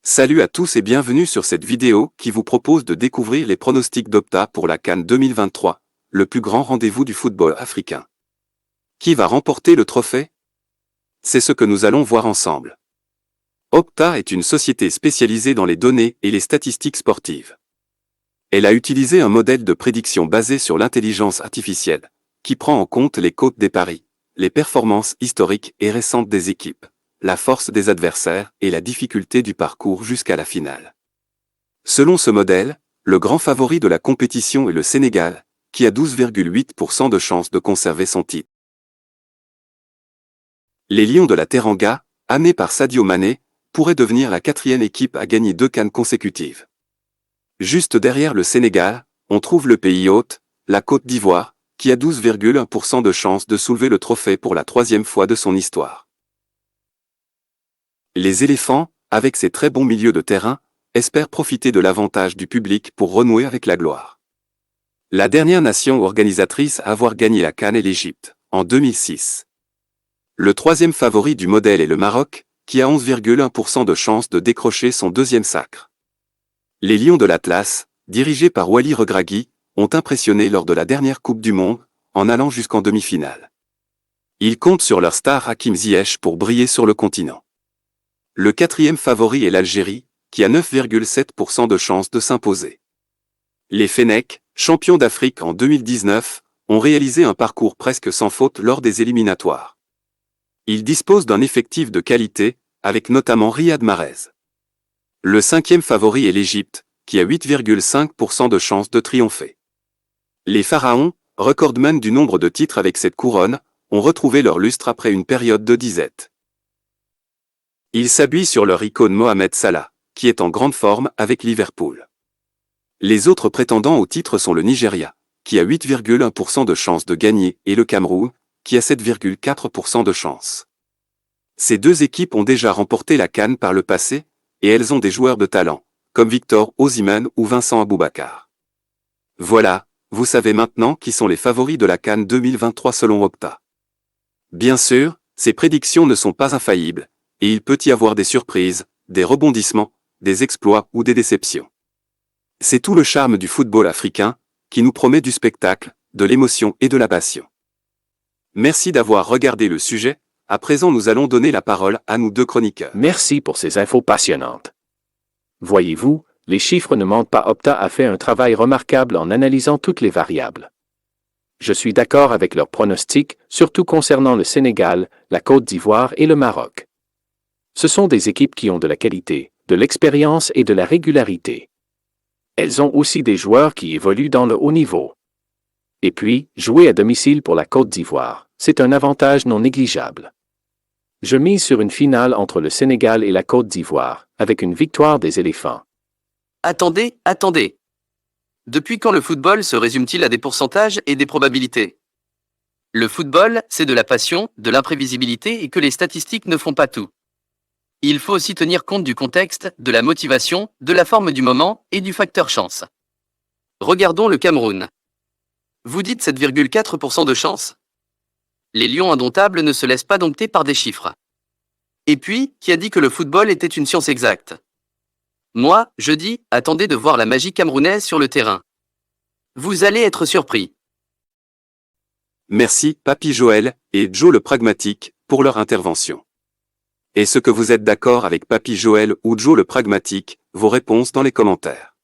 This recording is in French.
Salut à tous et bienvenue sur cette vidéo qui vous propose de découvrir les pronostics d'Opta pour la CAN 2023, le plus grand rendez-vous du football africain. Qui va remporter le trophée? C'est ce que nous allons voir ensemble. Opta est une société spécialisée dans les données et les statistiques sportives. Elle a utilisé un modèle de prédiction basé sur l'intelligence artificielle, qui prend en compte les cotes des paris, les performances historiques et récentes des équipes, la force des adversaires et la difficulté du parcours jusqu'à la finale. Selon ce modèle, le grand favori de la compétition est le Sénégal, qui a 12,8% de chances de conserver son titre. Les Lions de la Teranga, amenés par Sadio Mané, pourraient devenir la 4e équipe à gagner 2 CAN consécutives. Juste derrière le Sénégal, on trouve le pays hôte, la Côte d'Ivoire, qui a 12,1% de chances de soulever le trophée pour la 3e fois de son histoire. Les éléphants, avec ses très bons milieux de terrain, espèrent profiter de l'avantage du public pour renouer avec la gloire. La dernière nation organisatrice à avoir gagné la CAN est l'Égypte, en 2006. Le 3e favori du modèle est le Maroc, qui a 11,1% de chances de décrocher son 2e sacre. Les Lions de l'Atlas, dirigés par Wally Regragui, ont impressionné lors de la dernière Coupe du Monde, en allant jusqu'en demi-finale. Ils comptent sur leur star Hakim Ziyech pour briller sur le continent. Le 4e favori est l'Algérie, qui a 9,7% de chances de s'imposer. Les Fennecs, champions d'Afrique en 2019, ont réalisé un parcours presque sans faute lors des éliminatoires. Ils disposent d'un effectif de qualité, avec notamment Riyad Mahrez. Le 5e favori est l'Égypte, qui a 8,5% de chances de triompher. Les Pharaons, recordman du nombre de titres avec cette couronne, ont retrouvé leur lustre après une période de disette. Ils s'appuient sur leur icône Mohamed Salah, qui est en grande forme avec Liverpool. Les autres prétendants au titre sont le Nigeria, qui a 8,1% de chances de gagner, et le Cameroun, qui a 7,4% de chances. Ces deux équipes ont déjà remporté la CAN par le passé, et elles ont des joueurs de talent, comme Victor Osimhen ou Vincent Aboubakar. Voilà, vous savez maintenant qui sont les favoris de la CAN 2023 selon Opta. Bien sûr, ces prédictions ne sont pas infaillibles, et il peut y avoir des surprises, des rebondissements, des exploits ou des déceptions. C'est tout le charme du football africain, qui nous promet du spectacle, de l'émotion et de la passion. Merci d'avoir regardé le sujet. À présent, nous allons donner la parole à nos deux chroniqueurs. Merci pour ces infos passionnantes. Voyez-vous, les chiffres ne mentent pas. Opta a fait un travail remarquable en analysant toutes les variables. Je suis d'accord avec leurs pronostics, surtout concernant le Sénégal, la Côte d'Ivoire et le Maroc. Ce sont des équipes qui ont de la qualité, de l'expérience et de la régularité. Elles ont aussi des joueurs qui évoluent dans le haut niveau. Et puis, jouer à domicile pour la Côte d'Ivoire, c'est un avantage non négligeable. Je mise sur une finale entre le Sénégal et la Côte d'Ivoire, avec une victoire des éléphants. Attendez. Depuis quand le football se résume-t-il à des pourcentages et des probabilités? Le football, c'est de la passion, de l'imprévisibilité et que les statistiques ne font pas tout. Il faut aussi tenir compte du contexte, de la motivation, de la forme du moment et du facteur chance. Regardons le Cameroun. Vous dites 7,4% de chance? Les Lions indomptables ne se laissent pas dompter par des chiffres. Et puis, qui a dit que le football était une science exacte? Moi, je dis, attendez de voir la magie camerounaise sur le terrain. Vous allez être surpris. Merci, Papy Joël et Joe le Pragmatique, pour leur intervention. Est-ce que vous êtes d'accord avec Papy Joël ou Joe le Pragmatique? Vos réponses dans les commentaires.